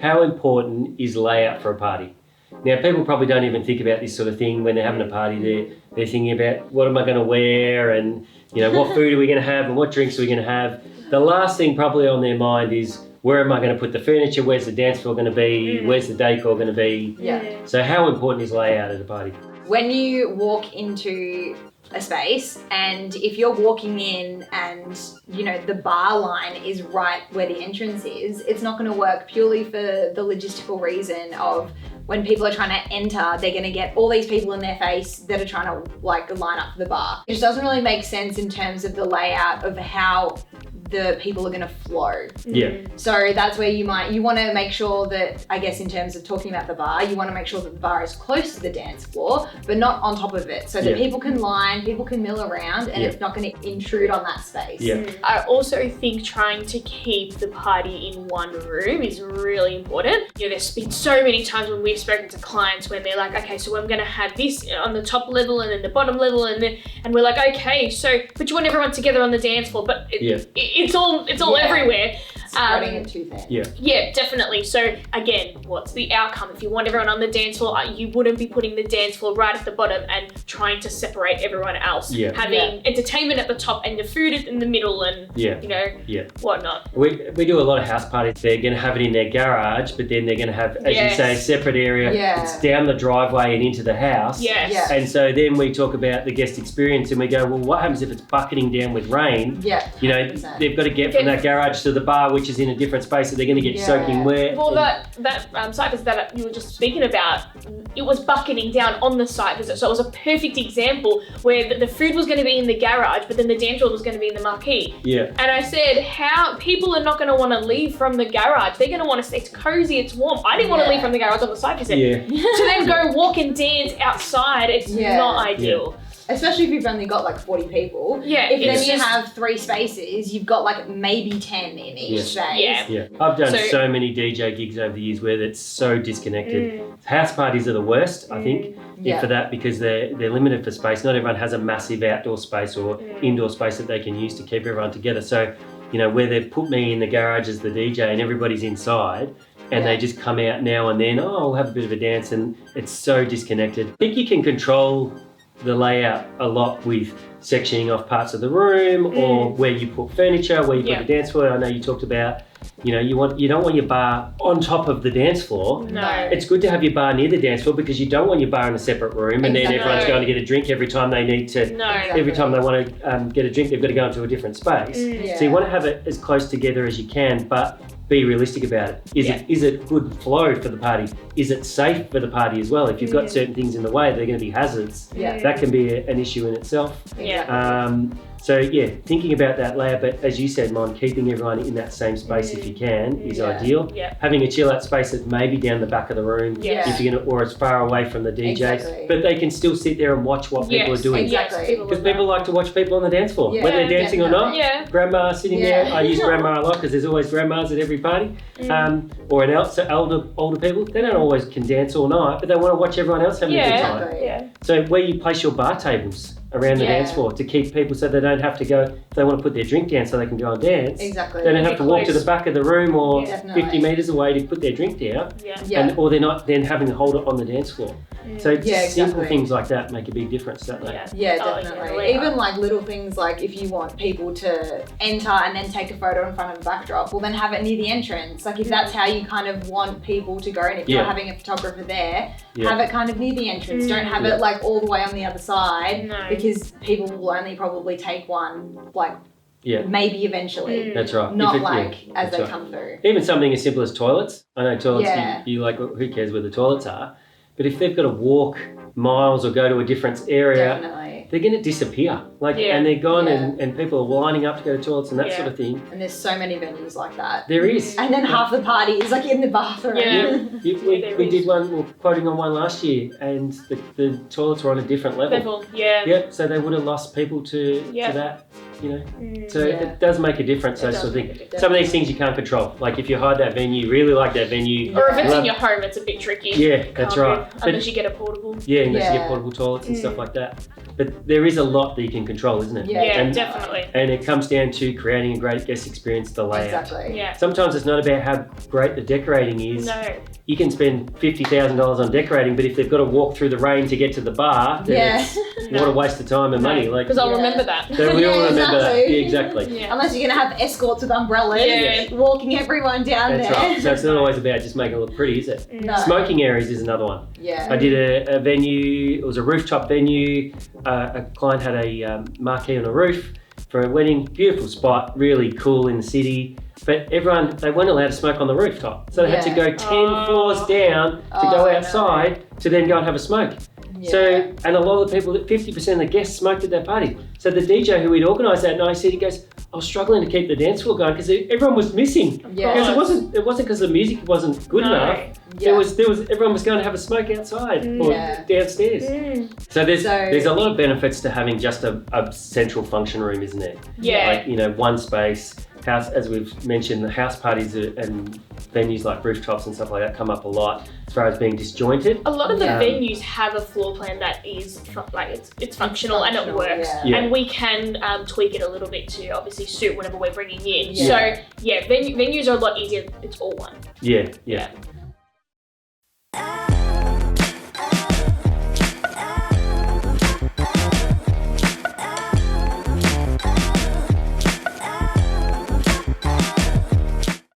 how important is layout for a party? Now, people probably don't even think about this sort of thing when they're having a party. They're thinking about what am I going to wear and, you know, what food are we going to have and what drinks are we going to have. The last thing probably on their mind is where am I going to put the furniture? Where's the dance floor going to be? Where's the decor going to be? Yeah. So how important is layout at a party? When you walk into a space and if you're walking in and, you know, the bar line is right where the entrance is, it's not going to work purely for the logistical reason of when people are trying to enter, they're going to get all these people in their face that are trying to like line up for the bar. It just doesn't really make sense in terms of the layout of how the people are going to flow. Yeah. So that's where you want to make sure that, I guess in terms of talking about the bar, you want to make sure that the bar is close to the dance floor, but not on top of it, so that people can line, people can mill around, and it's not going to intrude on that space. Yeah. I also think trying to keep the party in one room is really important. You know, there's been so many times when we've spoken to clients when they're like, okay, so I'm going to have this on the top level and then the bottom level, and we're like, okay, so but you want everyone together on the dance floor, but it's all everywhere. Spreading it too thin. Yeah, definitely. So again, what's the outcome? If you want everyone on the dance floor, you wouldn't be putting the dance floor right at the bottom and trying to separate everyone else. Having entertainment at the top and the food in the middle and you know whatnot. We do a lot of house parties. They're going to have it in their garage, but then they're going to have, as you say, a separate area. It's down the driveway and into the house. And so then we talk about the guest experience and we go, well, what happens if it's bucketing down with rain? You know, they've got to get from that garage to the bar, which is in a different space, so they're going to get soaking wet. Well, that site visit that you were just speaking about, it was bucketing down on the site visit, so it was a perfect example where the food was going to be in the garage, but then the dance floor was going to be in the marquee. And I said, how people are not going to want to leave from the garage. They're going to want to stay. It's cozy, it's warm. I didn't want to leave from the garage on the site visit. To then go walk and dance outside, it's not ideal. Especially if you've only got like 40 people. If then you have 3 spaces, you've got like maybe 10 in each space. I've done so many DJ gigs over the years where it's so disconnected. House parties are the worst, I think, for that, because they're limited for space. Not everyone has a massive outdoor space or indoor space that they can use to keep everyone together. So, you know, where they've put me in the garage as the DJ and everybody's inside, and they just come out now and then, oh, we'll have a bit of a dance, and it's so disconnected. I think you can control the layout a lot with sectioning off parts of the room or where you put furniture, where you put the dance floor. I know you talked about, you know, you don't want your bar on top of the dance floor. It's good to have your bar near the dance floor because you don't want your bar in a separate room and then everyone's going to get a drink every time they need to. Every time they want to get a drink, they've got to go into a different space. So you want to have it as close together as you can, but be realistic about it. Is it good flow for the party? Is it safe for the party as well? If you've got certain things in the way, they're going to be hazards. That can be an issue in itself. So thinking about that layout, but as you said, Mon, keeping everyone in that same space if you can is ideal. Having a chill out space that's maybe down the back of the room if you're or as far away from the DJs, but they can still sit there and watch what people are doing. Because people like to watch people on the dance floor, whether they're dancing or not. Grandma sitting there, I use grandma a lot because there's always grandmas at every party, or older people. They don't always can dance all night, but they want to watch everyone else having a good time. So where you place your bar tables around the dance floor to keep people so they don't have to go, if they want to put their drink down so they can go and dance, they don't have to walk to the back of the room or 50 metres away to put their drink down, or they're not then having to hold it on the dance floor. So simple things like that make a big difference, don't they? Definitely. Even like little things like if you want people to enter and then take a photo in front of the backdrop, well then have it near the entrance. Like if that's how you kind of want people to go, and if you're having a photographer there, have it kind of near the entrance. Don't have it like all the way on the other side, because people will only probably take one like maybe eventually. That's right. Not as they come through. Even something as simple as toilets. I know toilets, you like, who cares where the toilets are? But if they've got to walk miles or go to a different area, they're going to disappear. And they're gone, and people are lining up to go to toilets and that sort of thing. And there's so many venues like that. There is. And then half the party is like in the bathroom. We did one, we were quoting on one last year, and the toilets were on a different level. So they would have lost people to that. you know. So it does make a difference. Those sort of things. Some of these things you can't control. Like if you hide that venue, really like that venue, or if it's in your home, it's a bit tricky. Yeah, that's right. Unless you get a portable. Yeah, unless you get portable toilets and stuff like that. But there is a lot that you can control, isn't it? Yeah, definitely. And it comes down to creating a great guest experience, the layout. Exactly. Yeah. Sometimes it's not about how great the decorating is. No. You can spend $50,000 on decorating, but if they've got to walk through the rain to get to the bar, then what a waste of time and money. Like, because I'll remember that. So we all remember that. Yeah, exactly. Yeah. Unless you're going to have escorts with umbrellas walking everyone down That's there. right. So it's not always about just making it look pretty, is it? No. Smoking areas is another one. Yeah. I did a venue, it was a rooftop venue. A client had a marquee on the roof for a wedding. Beautiful spot, really cool in the city. But they weren't allowed to smoke on the rooftop. So they had to go 10 floors down to go outside to then go and have a smoke. Yeah. So, and a lot of the people, 50% of the guests smoked at that party. So the DJ who we'd organised that night, he goes, I was struggling to keep the dance floor going because everyone was missing. Yeah. Because it wasn't because the music wasn't good enough. Yeah. Everyone was going to have a smoke outside or downstairs. So there's a lot of benefits to having just a central function room, isn't there? Yeah. Like, you know, one space. House, as we've mentioned, the house parties and venues like rooftops and stuff like that come up a lot as far as being disjointed. A lot of the venues have a floor plan that is it's functional and it works, and we can tweak it a little bit to obviously suit whatever we're bringing in. So venues are a lot easier. It's all one. Yeah.